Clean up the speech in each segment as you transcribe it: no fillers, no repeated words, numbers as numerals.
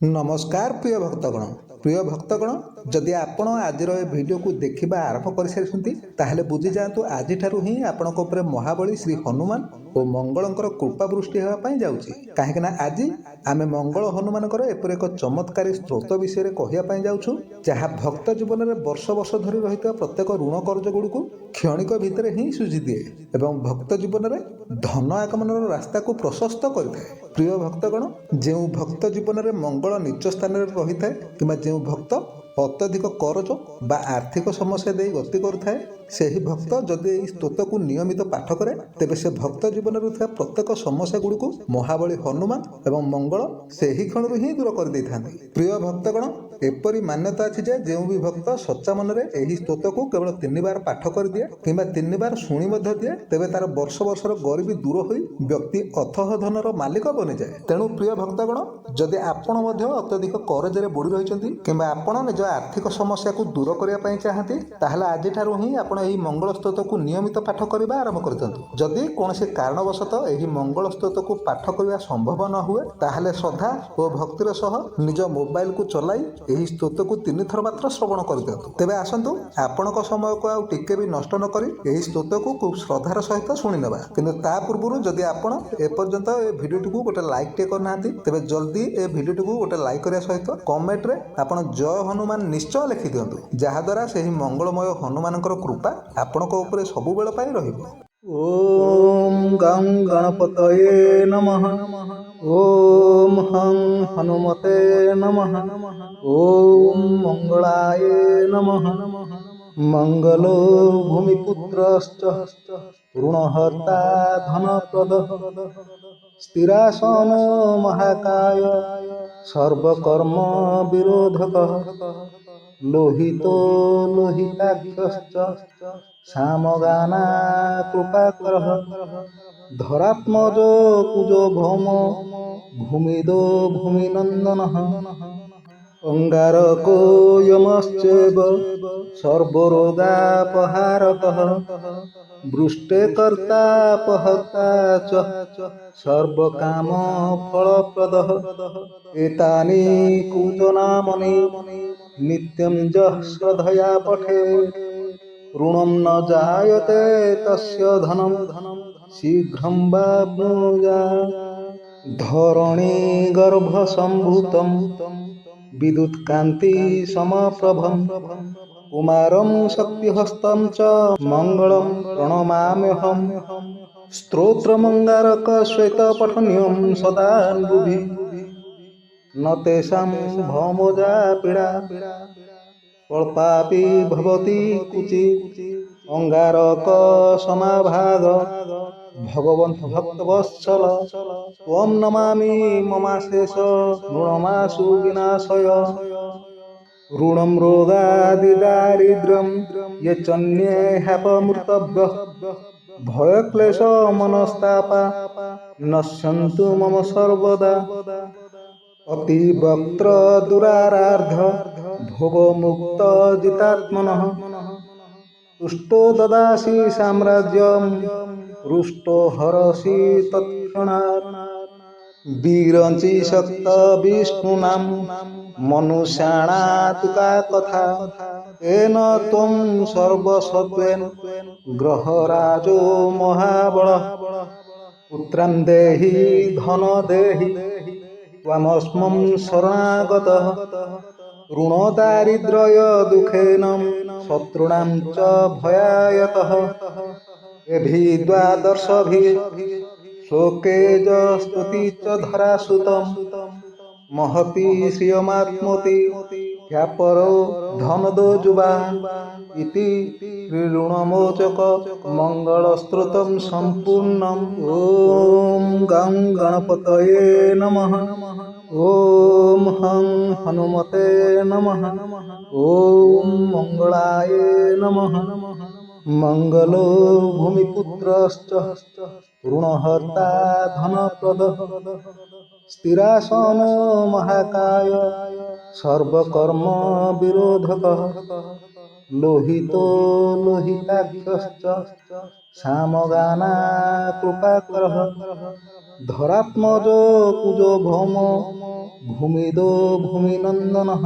नमस्कार प्रिय भक्तगण जदि आपण आज भिडियो को देखा आरंभ कर सारी ताहले बुझी जातु आज ही आपण महाबली श्री हनुमान और मंगलंकर कृपा वृष्टि होगापाई जाऊँगी कहीं आज आम मंगल हनुमान एपर एक चमत्कारी स्रोत विषय कहवाई जाऊँ जहाँ भक्त जीवन में वर्ष वर्ष धरी रही प्रत्येक ऋण कर्ज गुड़ को क्षणिक भितर ही सुझी दिए एवं भक्त जीवन में धन आगमन रास्ता को प्रशस्त करता है। प्रिय भक्तगण जो भक्त जीवन में मंगल नीच स्थान रही है कि जो भक्त अत्यधिक करज बा आर्थिक समस्या दे गति करुए से ही भक्त जदि यह स्तोत्र को नियमित पाठ करे तेबे से भक्त जीवन में प्रत्येक समस्या गुड़ को महाबली हनुमान एवं मंगल से ही क्षण ही दूर कर दे था। प्रिय भक्तगण एपरी मान्यता अच्छी जे जो भी भक्त सच्चा मन में यही स्तोत्र को केवल 3 बार पाठ कर दिए कि 3 बार शुणी दिए तेबे तार वर्ष वर्षर गरीबी दूर हो व्यक्ति अथह धनर मालिक बनी जाए। तेणु प्रिय भक्तगण जदि आपण अत्यधिक करजरे बुड़ी रही कि आपण निज आर्थिक समस्या को दूर करने चाहती ताहले आज ही आपण यही मंगल स्तोत्र को नियमित पाठ करने आरंभ कर दिंतु। जदि कौन कारणवशतः यही मंगल स्तोत्र को पाठ करने संभव न हुए ताहले श्रद्धा और भक्तिर सह निज मोबाइल को चलाई यही स्तोत्र को 3 थर मात्र श्रवण कर दिंतु। तेबे आसंतु आपणक समय को आउ टिके भी नष्ट न करी यही स्तोत्र को खूब श्रद्धार सहित शुणी नेबा। किंतु ता पूर्व जदि आपण एपर्यंत ए भिडियो को गोटे लाइक टे करना तेबे जल्दी ए भिडियो को गोटे लाइक करने सहित कमेंट रे आपण जय हनुमान निश्चय लिखि दिंतु जहाद्वारा से ही मंगलमय हनुमानकर कृपा आपणक उपरे सबु बेल पाई रहिबो। ओम गं गणपतये नमः। ओम हं हनुमते नमः। ओम मंगलाय नमः। मंगलो भूमिपुत्रश्च ऋणहर्ता धनप्रदः स्थिरासनो महाकाय सर्वकर्म विरोधकः लोहितो लोहिताक्षश्च सामगाना कृपाकरः धरात्मजो कुजो भौमो भूमिदो भूमिनन्दनः अंगारको यमश्चैव सर्वरोगापहारकः वृष्टे कर्तापहर्ता च सर्वकामफलप्रदः एतानि कूजनामनि नित्यं यः श्रद्धया पठेत् ऋणं न जायते तस्य धनं शीघ्रं वाप्नुयात् धरणी गर्भसम्भूतं विद्युत्कान्ति समप्रभं कुमारं शक्तिहस्तं च मंगलं प्रणमाम्यहम् स्तोत्रमंगारक श्वेतपठनीयं सदान्बुभिः न तेषां भौमोजा पीडा स्वल्पापि भवति कुचित् अंगारक समाभाग भगवन्त भक्तवत्सल त्वं नमामि ममाशेष ऋणमाशु विनाशय ऋणं रोगादिदारिद्र्यं ये चन्ये ह्यपमृतभ्यः भयक्लेश मनस्तापा नश्यन्तु मम सर्वदा अतिवक्त्र दुरारार्ध भोगमुक्त जितात्मनः तुष्टो ददासि साम्राज्यं रुष्टो हरसि तत्क्षणात् वीरंचि शक्त विष्णुनां मनुष्याणातुका कथा तेन त्वं सर्वसत्त्वेन ग्रहराजो महाबलः पुत्रं देहि धन देहि त्वमस्मं शरणागतः ऋणदारिद्र्य दुःखेन शत्रूणां च भयायतः एभि द्वादशभिः शोकेज स्तुति च धरासुतं महती श्रियमात्मति ह्यापरो धनदो जुवा इति ऋणमोचक मंगलस्त्रोतं सम्पूर्णम्। ओम गं गणपतये नमः। ओम हं हनुमते नमः। ओम मंगलाय नमः। मंगलो भूमिपुत्रश्च ऋणहर्ता धनप्रदः स्थिरासनो महाकाय सर्वकर्म विरोधकः लोहितो लोहिताक्षश्च सामगाना कृपाकरः धरात्मजो कुजो भौमो भूमिदो भूमिनन्दनः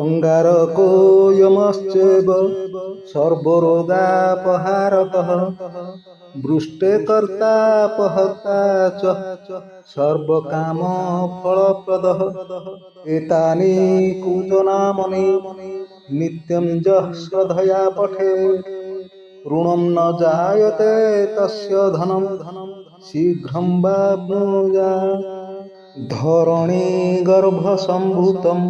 अंगारको यमश्चैव सर्वरोगापहारकः वृष्टे कर्तापहर्ता च सर्वकामफलप्रदः एतानि कूजनामनि नित्यं यः श्रद्धया पठेत् ऋणं न जायते तस्य धनं शीघ्रं वाप्नुयात् धरणी गर्भसम्भूतं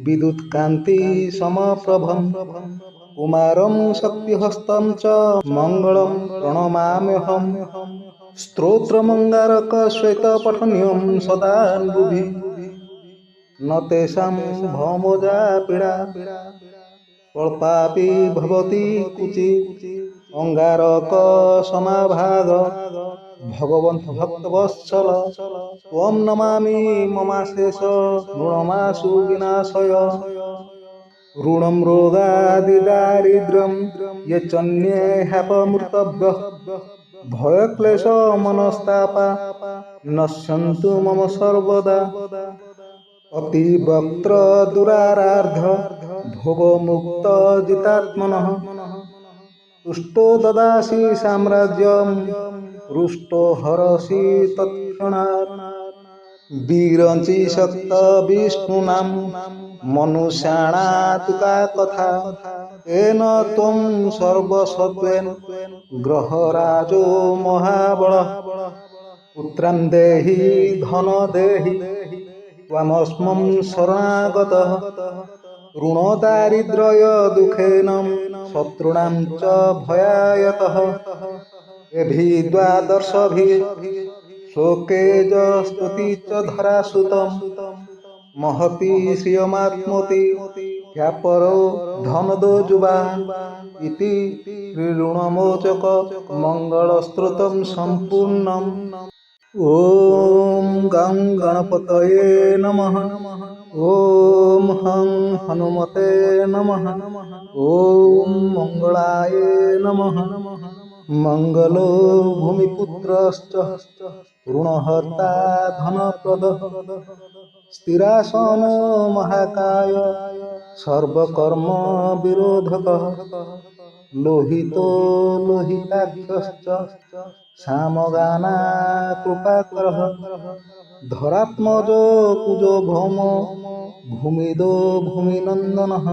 विद्युत्कान्ति समप्रभं कुमारं शक्तिहस्तं च मङ्गलं प्रणमाम्यहम् स्तोत्रमङ्गारकश्वेतपठनीयं सदान्बुभि न तेषां भौमोजा पीडा स्वल्पापि भवति कुचित् अंगारक समाभाग भगवन्त भक्तवत्सल त्वं नमामि ममाशेष ऋणमाशु विनाशय ऋणं रोगादिदारिद्र्यं यच्चन्ये ह्यपमृतभ्यः भयक्लेश मनस्तापा नश्यन्तु मम सर्वदा अतिवक्त्र दुरारार्ध भोगमुक्त जितात्मनः तुष्टो ददासि साम्राज्यं रुष्टो हरसि तत्क्षणात् विरंचि शक्त विष्णुनां मनुष्याणातुका कथा तेन त्वं सर्वसत्त्वेन ग्रहराजो महाबलः पुत्रं देहि धन देहि त्वमस्मं शरणागतः ऋणदारिद्र्य दुःखेन शत्रूणां च भयायतः द्वादशभिः शोकेजस्तुति च धरासुतं महती श्रियमात्मति ह्यपरो धनदो जुवा इति ऋणमोचक मङ्गलस्त्रोतं सम्पूर्णम् ॐ गं गणपतये नमः ॐ हं हनुमते नमः ॐ मंगलाय नमः मंगलो भूमिपुत्रश्च ऋणहर्ता धनप्रदः स्थिरासनो महाकाय सर्वकर्म विरोधकः लोहितो लोहिताक्षश्च सामगाना कृपाकरः धरात्मजो कुजो भौमो भूमिदो भूमिनन्दनः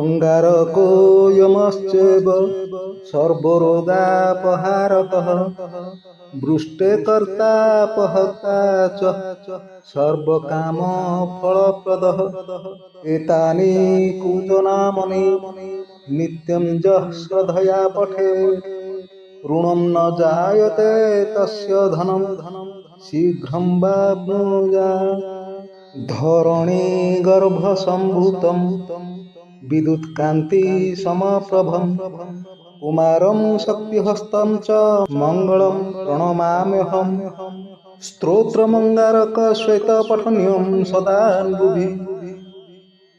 अंगारको यमश्चैव सर्वरोगापहारकः वृष्टे कर्तापहर्ता च सर्वकामफलप्रदः एतानि कूजनामनि नित्यं यः श्रद्धया पठेत् ऋणं न जायते तस्य धनं शीघ्रं वाप्नुयात् धरणी गर्भसम्भूतं विद्युत्कान्ति समप्रभं कुमारं शक्तिहस्तं च मङ्गलं प्रणमाम्यहम् स्तोत्रमङ्गारकश्वेतपठनीयं सदान्बुभि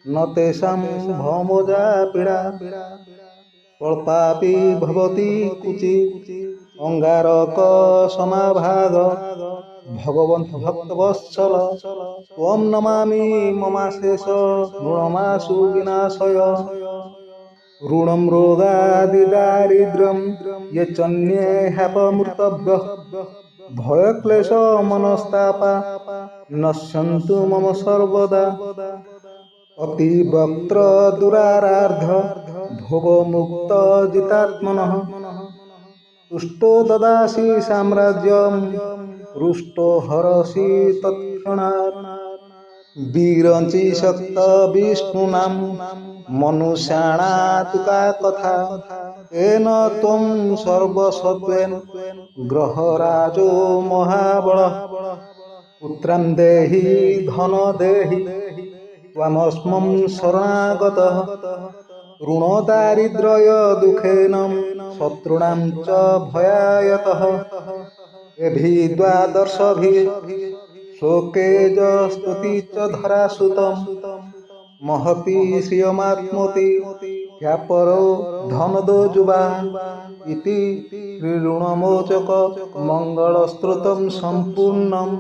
न तेषां भौमोजा पीडा स्वल्पापि भवति कुचित् अंगारक समाभाग भगवन्त भक्तवत्सल त्वं नमामि ममाशेष ऋणमाशु विनाशय ऋणं रोगादिदारिद्र्यं यच्चन्ये ह्यपमृतभ्यः भयक्लेश मनस्तापा नश्यन्तु मम सर्वदा अतिवक्त्र दुरारार्ध भोगमुक्त जितात्मनः तुष्टो ददासि साम्राज्यं रुष्टो हरसि तत्क्षणात् विरंचि शक्त विष्णुनां मनुष्याणातुका कथा तेन त्वं सर्वसत्त्वेन ग्रहराजो महाबलः पुत्रं देहि धन देहि त्वमस्मं शरणागतः ऋणदारिद्र्य दुःखेन शत्रूणां च भयायतः द्वादशभिः शोकेजस्तुति च धरासुतं महती श्रियमात्मति ह्यपरो धनदो जुवा इति ऋणमोचक मङ्गलस्त्रोतं सम्पूर्णम्।